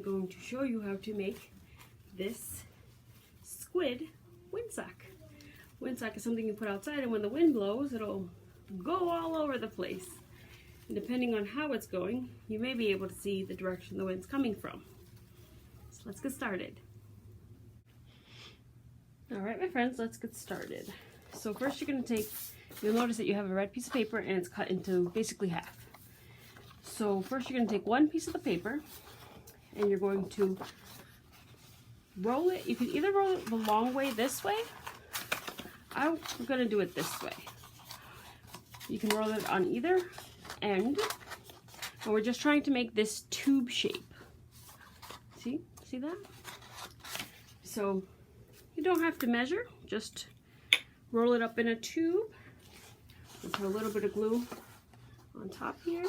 going to show you how to make this squid windsock. Windsock is something you put outside, and when the wind blows, it'll go all over the place. And depending on how it's going, you may be able to see the direction the wind's coming from. So let's get started. Alright my friends, let's get started. So first you're going to take, you'll notice that you have a red piece of paper and it's cut into basically half. So first you're going to take one piece of the paper and you're going to roll it. You can either roll it the long way this way. I'm going to do it this way. You can roll it on either end. And we're just trying to make this tube shape. See that? So you don't have to measure, just roll it up in a tube. And put a little bit of glue on top here.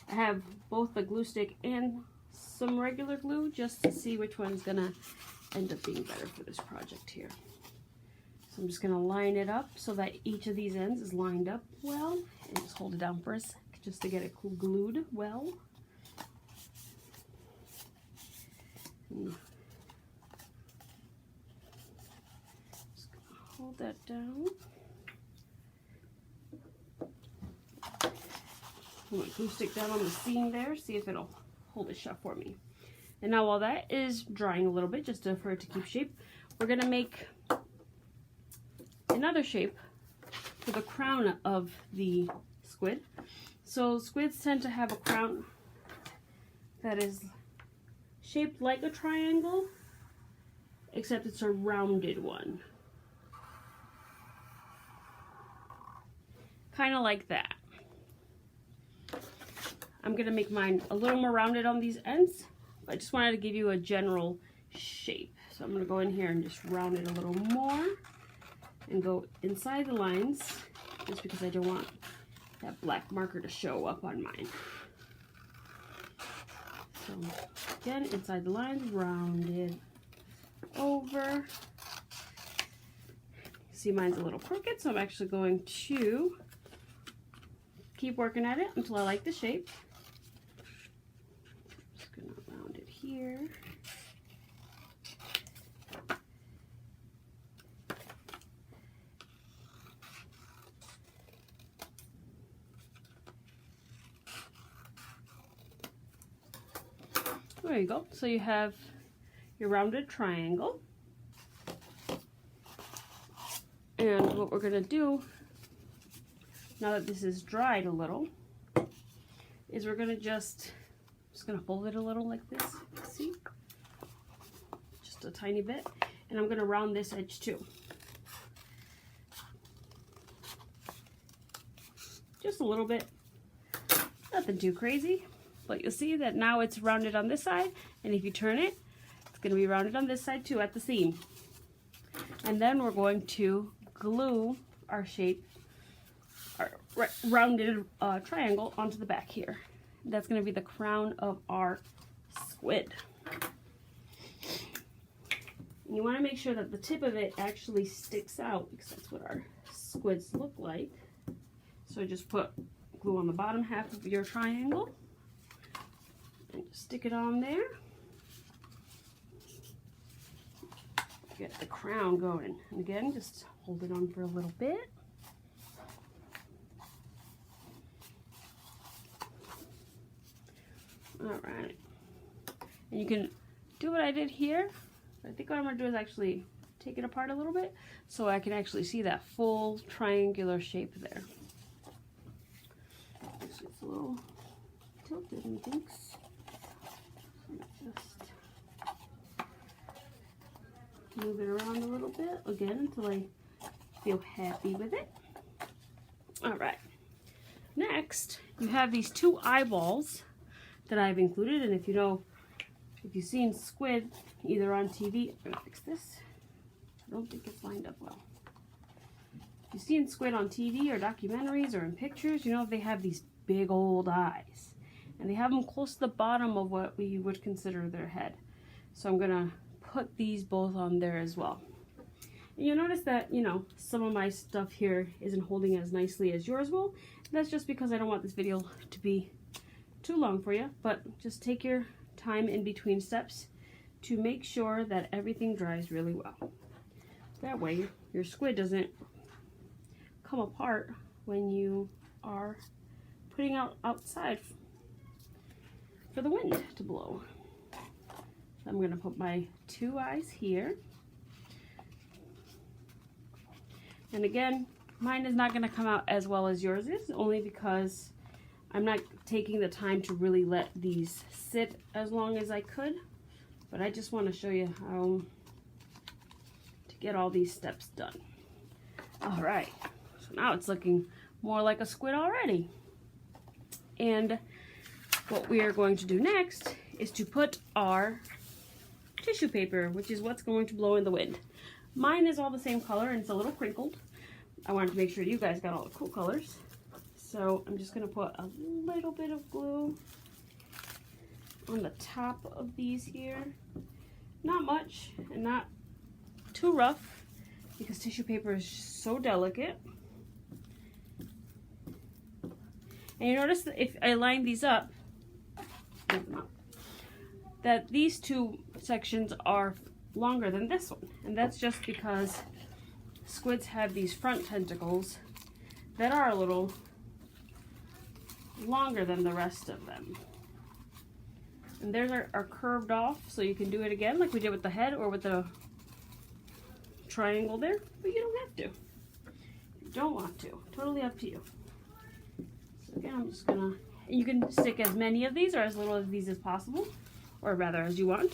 I have both the glue stick and some regular glue just to see which one's gonna end up being better for this project here. So I'm just gonna line it up so that each of these ends is lined up well, and just hold it down for a sec just to get it glued well. Just gonna hold that down. Put my glue stick down on the seam there, see if it'll hold it shut for me. And now while that is drying a little bit, just for it to keep shape, we're gonna make another shape for the crown of the squid. So squids tend to have a crown that is shaped like a triangle, except it's a rounded one. Kind of like that. I'm going to make mine a little more rounded on these ends. I just wanted to give you a general shape. So I'm going to go in here and just round it a little more and go inside the lines, just because I don't want that black marker to show up on mine. So again, inside the lines, round it over. See, mine's a little crooked, so I'm actually going to keep working at it until I like the shape. Just gonna round it here. There you go. So you have your rounded triangle. And what we're going to do, now that this is dried a little, is we're going to just going to fold it a little like this. See? Just a tiny bit. And I'm going to round this edge too. Just a little bit. Nothing too crazy. But you'll see that now it's rounded on this side, and if you turn it, it's going to be rounded on this side too at the seam. And then we're going to glue our shape, our rounded triangle onto the back here. That's going to be the crown of our squid. And you want to make sure that the tip of it actually sticks out, because that's what our squids look like. So just put glue on the bottom half of your triangle. And just stick it on there. Get the crown going. And again, just hold it on for a little bit. Alright. And you can do what I did here. I think what I'm going to do is actually take it apart a little bit so I can actually see that full triangular shape there. It's a little tilted, methinks. Just move it around a little bit again until I feel happy with it. Alright, next you have these two eyeballs that I've included, and if you've seen squid either on TV, I'm gonna fix this. I don't think it's lined up well. If you've seen squid on TV or documentaries or in pictures, you know they have these big old eyes. And they have them close to the bottom of what we would consider their head. So I'm going to put these both on there as well. And you'll notice that, some of my stuff here isn't holding as nicely as yours will. That's just because I don't want this video to too long for you, but just take your time in between steps to make sure that everything dries really well. That way your squid doesn't come apart when you are putting outside for the wind to blow. So I'm going to put my 2 eyes here. And again, mine is not going to come out as well as yours is, only because I'm not taking the time to really let these sit as long as I could. But I just want to show you how to get all these steps done. All right, so now it's looking more like a squid already. And what we are going to do next is to put our tissue paper, which is what's going to blow in the wind. Mine is all the same color and it's a little crinkled. I wanted to make sure you guys got all the cool colors. So I'm just going to put a little bit of glue on the top of these here. Not much and not too rough because tissue paper is so delicate. And you notice that if I line these up, that these 2 sections are longer than this one. And that's just because squids have these front tentacles that are a little longer than the rest of them. And theirs are curved off, so you can do it again like we did with the head or with the triangle there, but you don't have to. You don't want to. Totally up to you. So again, I'm just gonna, you can stick as many of these or as little of these as possible, or rather as you want.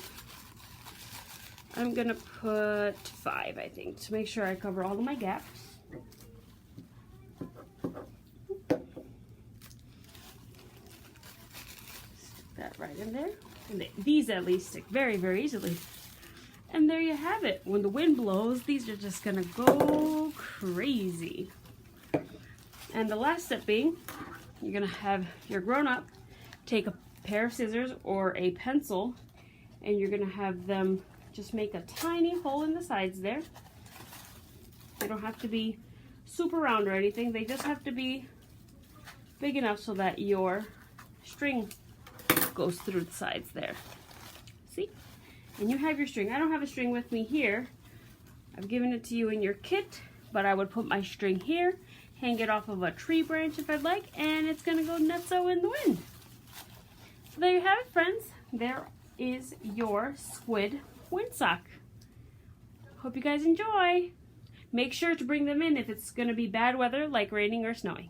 I'm gonna put 5, I think, to make sure I cover all of my gaps. Stick that right in there. And these at least stick very, very easily. And there you have it. When the wind blows, these are just gonna go crazy. And the last step being, you're gonna have your grown-up take a pair of scissors or a pencil, and you're gonna have them just make a tiny hole in the sides there. They don't have to be super round or anything. They just have to be big enough so that your string goes through the sides there. See? And you have your string. I don't have a string with me here. I've given it to you in your kit, but I would put my string here, hang it off of a tree branch if I'd like, and it's gonna go nutso in the wind. So there you have it, friends. There is your Squid Windsock. Hope you guys enjoy. Make sure to bring them in if it's gonna be bad weather like raining or snowing.